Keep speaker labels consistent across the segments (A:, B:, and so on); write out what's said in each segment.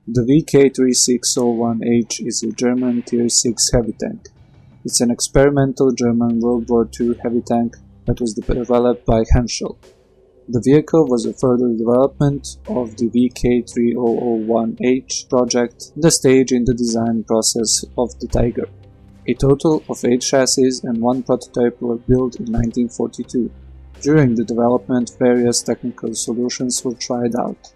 A: The VK3601H is a German Tier 6 heavy tank. It's an experimental German World War II heavy tank that was developed by Henschel. The vehicle was a further development of the VK3001H project, the stage in the design process of the Tiger. A total of 8 chassis and 1 prototype were built in 1942. During the development, various technical solutions were tried out.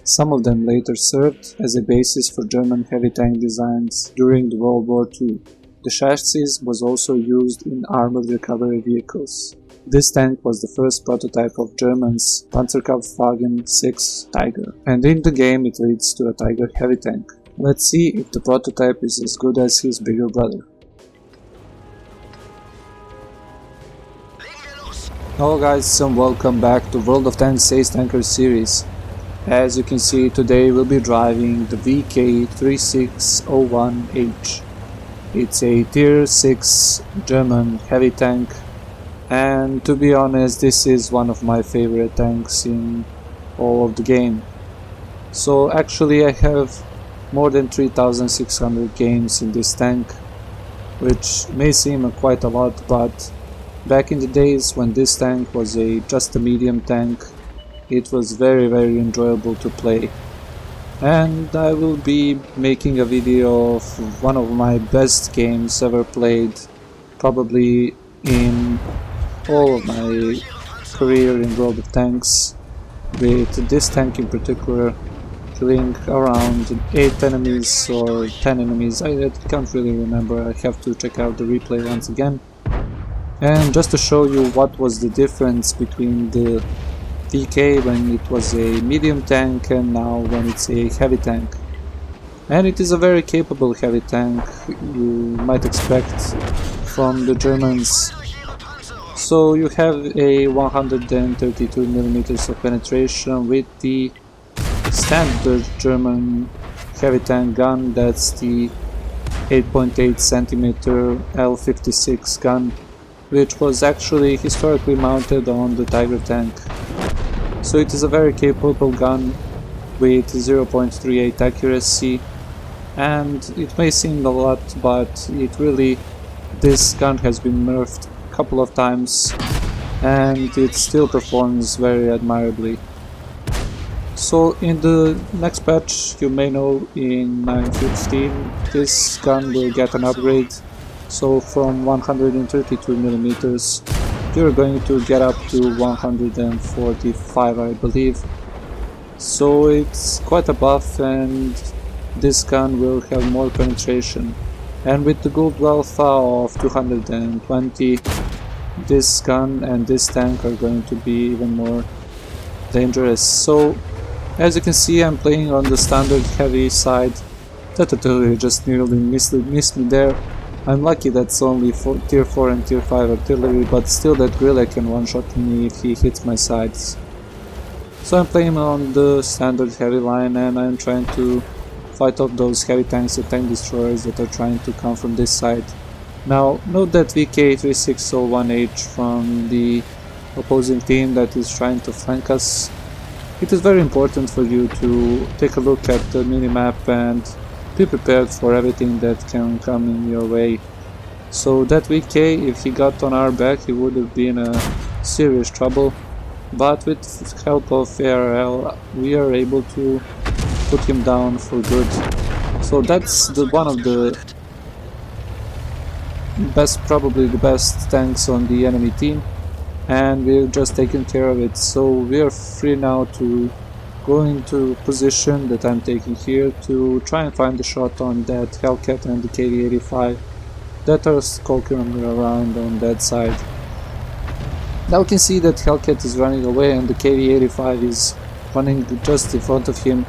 A: Some of them later served as a basis for German heavy tank designs during the World War II. The chassis was also used in armored recovery vehicles. This tank was the first prototype of Germans' Panzerkampfwagen 6 Tiger, and in the game it leads to a Tiger heavy tank. Let's see if the prototype is as good as his bigger brother. Hello guys, and welcome back to World of Tanks Ace Tanker series. As you can see, today we'll be driving the VK3601H. It's a Tier 6 German heavy tank, and to be honest, this is one of my favorite tanks in all of the game. So actually I have more than 3600 games in this tank, which may seem quite a lot, but back in the days when this tank was just a medium tank, it was very enjoyable to play. And I will be making a video of one of my best games ever played, probably in all of my career in World of Tanks, with this tank in particular, killing around 8 enemies or 10 enemies, I can't really remember, I have to check out the replay once again. And just to show you what was the difference between the VK when it was a medium tank and now when it's a heavy tank. And it is a very capable heavy tank, you might expect from the Germans. So you have a 132mm of penetration with the standard German heavy tank gun, that's the 8.8cm L56 gun, which was actually historically mounted on the Tiger tank. So it is a very capable gun with 0.38 accuracy, and it may seem a lot, but this gun has been nerfed a couple of times and it still performs very admirably. So in the next patch, you may know, in 9.15, this gun will get an upgrade. So from 132mm you're going to get up to 145, I believe. So it's quite a buff, and this gun will have more penetration. And with the gold alpha of 220, this gun and this tank are going to be even more dangerous. So as you can see, I'm playing on the standard heavy side. That artillery just nearly missed me there. I'm lucky that's only for Tier 4 and Tier 5 artillery, but still that Grille can one-shot me if he hits my sides. So I'm playing on the standard heavy line, and I'm trying to fight off those heavy tanks and tank destroyers that are trying to come from this side. Now note that VK3601H from the opposing team that is trying to flank us. It is very important for you to take a look at the minimap and be prepared for everything that can come in your way. So that VK, if he got on our back, he would have been in serious trouble, but with the help of ARL we are able to put him down for good. So that's one of the best, probably the best tanks on the enemy team, and we've just taken care of it. So we are free now to go into position that I'm taking here to try and find the shot on that Hellcat and the KV-85 that are skulking around on that side. Now we can see that Hellcat is running away and the KV-85 is running just in front of him.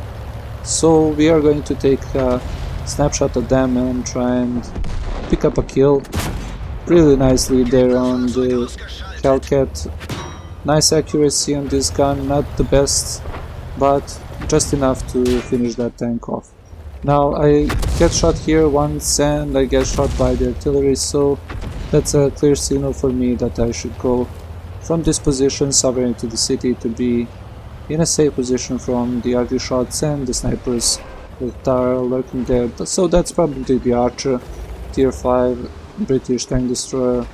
A: So we are going to take a snapshot of them and try and pick up a kill really nicely there on the Hellcat. Nice accuracy on this gun, not the best, but just enough to finish that tank off. Now I get shot here once and I get shot by the artillery, so that's a clear signal for me that I should go from this position southern into the city to be in a safe position from the arty shots and the snipers that are lurking there. So that's probably the Archer, tier 5 British tank destroyer.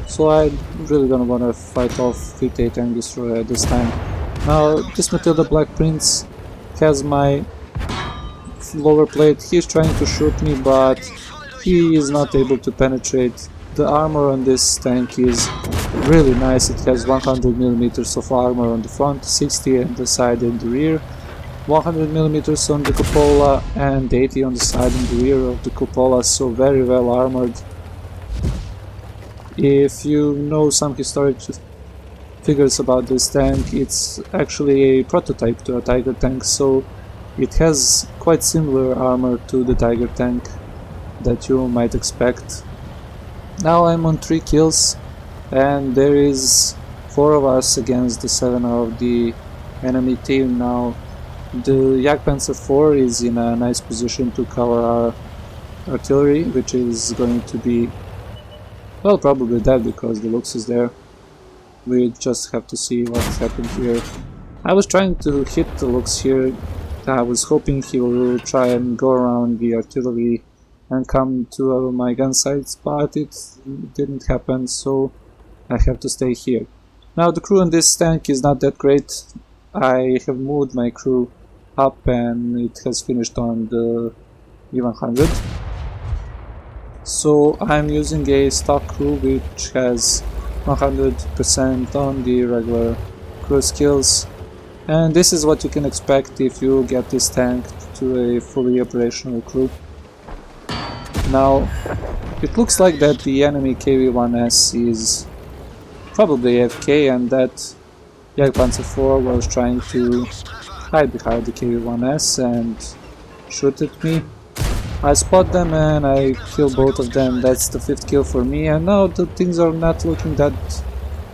A: So I really don't want to fight off with a tank destroyer at this time. Now this Matilda Black Prince has my lower plate. He's trying to shoot me, but he is not able to penetrate. The armor on this tank is really nice. It has 100mm of armor on the front, 60 on the side and the rear, 100mm on the cupola and 80 on the side and the rear of the cupola, so very well armored. If you know some historic figures about this tank, it's actually a prototype to a Tiger tank, so it has quite similar armor to the Tiger tank that you might expect. Now I'm on 3 kills and there is 4 of us against the 7 of the enemy team. Now the Jagdpanzer 4 is in a nice position to cover our artillery, which is going to be, well, probably dead because the Lux is there. We just have to see what happened here. I was trying to hit the Lux here. I was hoping he will try and go around the artillery and come to my gun sights, but it didn't happen, so I have to stay here. Now the crew on this tank is not that great. I have moved my crew up and it has finished on the E100. So I'm using a stock crew which has 100% on the regular crew skills, and this is what you can expect if you get this tank to a fully operational crew. Now it looks like that the enemy KV-1S is probably AFK and that Jagdpanzer 4 was trying to hide behind the KV-1S and shoot at me. I spot them and I kill both of them. That's the 5th kill for me, and now the things are not looking that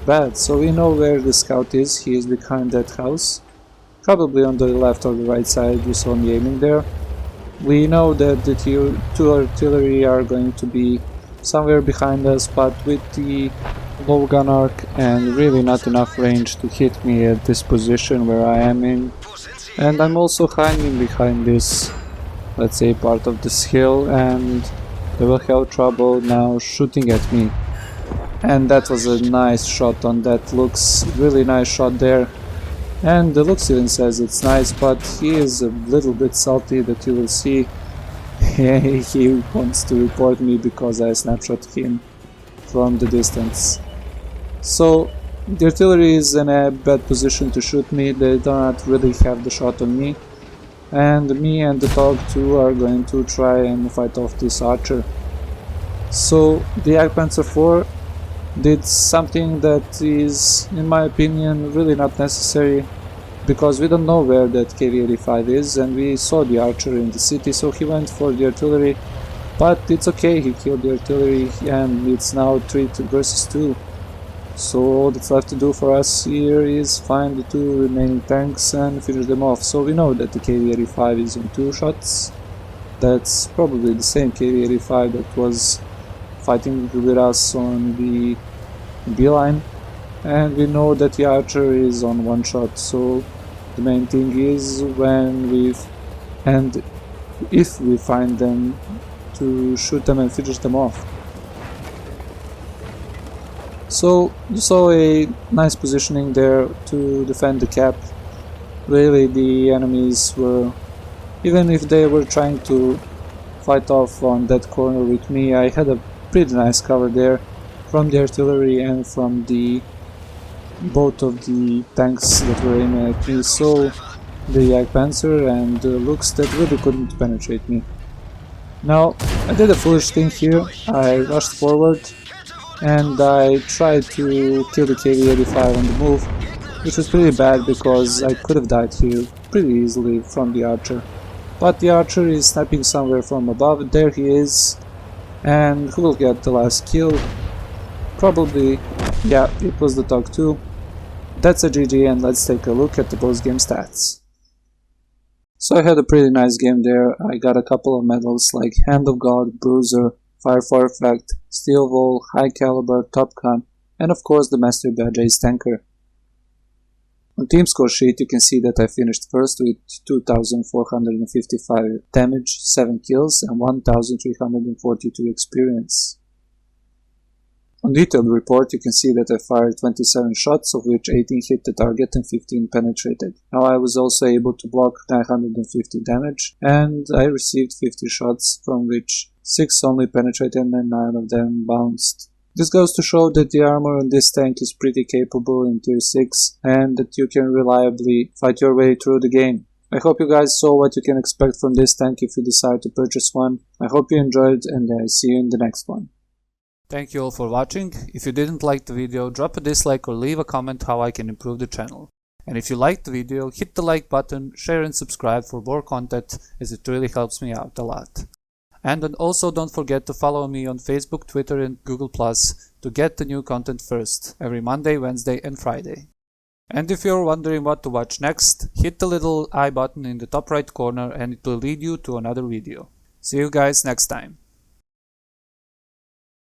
A: bad. So we know where the scout is. He is behind that house, probably on the left or the right side. You saw me aiming there. We know that the 2 artillery are going to be somewhere behind us, but with the low gun arc and really not enough range to hit me at this position where I am in. And I'm also hiding behind this, let's say, part of this hill, and they will have trouble now shooting at me. And that was a nice shot on that Lux, really nice shot there. And the Lux even says it's nice, but he is a little bit salty, that you will see. He wants to report me because I snapshot him from the distance. So the artillery is in a bad position to shoot me. They do not really have the shot on me, and me and the Tog 2 are going to try and fight off this Archer. So the Jagdpanzer 4 did something that is, in my opinion, really not necessary, because we don't know where that KV-85 is, and we saw the Archer in the city, so he went for the artillery. But it's okay, he killed the artillery and it's now 3 versus 2. So all that's left to do for us here is find the 2 remaining tanks and finish them off. So we know that the KV-85 is on 2 shots. That's probably the same KV-85 that was fighting with us on the B-line. And we know that the Archer is on 1 shot. So the main thing is if we find them, to shoot them and finish them off. So you saw a nice positioning there to defend the cap. Really, the enemies were, even if they were trying to fight off on that corner with me, I had a pretty nice cover there from the artillery and from the both of the tanks that were aiming at me. So the Jagdpanzer and the Lux that really couldn't penetrate me. Now I did a foolish thing here. I rushed forward and I tried to kill the KV-85 on the move, which was pretty bad because I could have died here pretty easily from the Archer. But the Archer is sniping somewhere from above. There he is. And who will get the last kill? Probably, yeah, it was the Tog 2. That's a GG, and let's take a look at the post-game stats. So I had a pretty nice game there. I got a couple of medals like Hand of God, Bruiser, Fire for Effect, Steel Wall, High Caliber, Top Gun, and of course the Master Badge Ace Tanker. On team score sheet you can see that I finished first with 2455 damage, 7 kills and 1342 experience. On detailed report you can see that I fired 27 shots, of which 18 hit the target and 15 penetrated. Now I was also able to block 950 damage and I received 50 shots, from which 6 only penetrated and 9 of them bounced. This goes to show that the armor on this tank is pretty capable in tier 6 and that you can reliably fight your way through the game. I hope you guys saw what you can expect from this tank if you decide to purchase one. I hope you enjoyed and I see you in the next one. Thank you all for watching. If you didn't like the video, drop a dislike or leave a comment how I can improve the channel. And if you liked the video, hit the like button, share and subscribe for more content, as it really helps me out a lot. And also don't forget to follow me on Facebook, Twitter and Google Plus to get the new content first, every Monday, Wednesday and Friday. And if you're wondering what to watch next, hit the little I button in the top right corner and it will lead you to another video. See you guys next time.